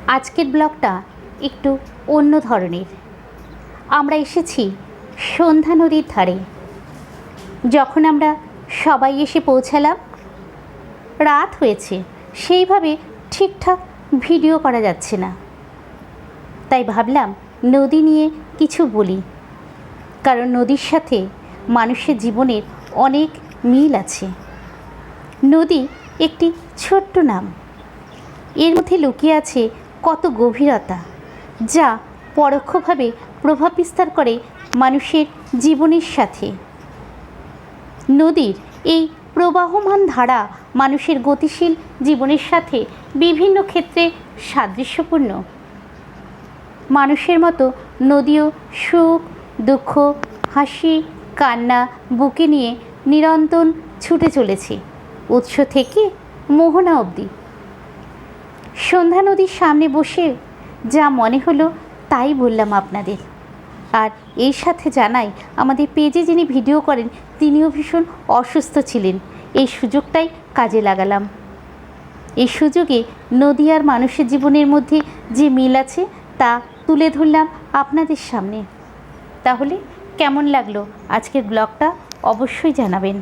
আজকের ব্লগটা একটু অন্য ধরনের। আমরা এসেছি সন্ধ্যা নদীর ধারে। যখন আমরা সবাই এসে পৌঁছালাম, রাত হয়েছে, সেইভাবে ঠিকঠাক ভিডিও করা যাচ্ছে না। তাই ভাবলাম নদী নিয়ে কিছু বলি, কারণ নদীর সাথে মানুষের জীবনের অনেক মিল আছে। নদী একটি ছোট্ট নাম, এর মধ্যে লুকিয়ে আছে কত গভীরতা, যা পরোক্ষভাবে প্রভাব বিস্তার করে মানুষের জীবনের সাথে। নদীর এই প্রবাহমান ধারা মানুষের গতিশীল জীবনের সাথে বিভিন্ন ক্ষেত্রে সাদৃশ্যপূর্ণ। মানুষের মতো নদীও সুখ, দুঃখ, হাসি, কান্না বুকে নিয়ে নিরন্তর ছুটে চলেছে, উৎস থেকে মোহনা অবধি। সন্ধ্যা নদীর সামনে বসে যা মনে হলো তাই বললাম আপনাদের। আর এই সাথে জানাই, আমাদের পেজে যিনি ভিডিও করেন তিনিও ভীষণ অসুস্থ ছিলেন। এই সুযোগটাই কাজে লাগালাম। এই সুযোগে নদী আর মানুষের জীবনের মধ্যে যে মিল আছে তা তুলে ধরলাম আপনাদের সামনে। তাহলে কেমন লাগলো আজকের ব্লগটা অবশ্যই জানাবেন।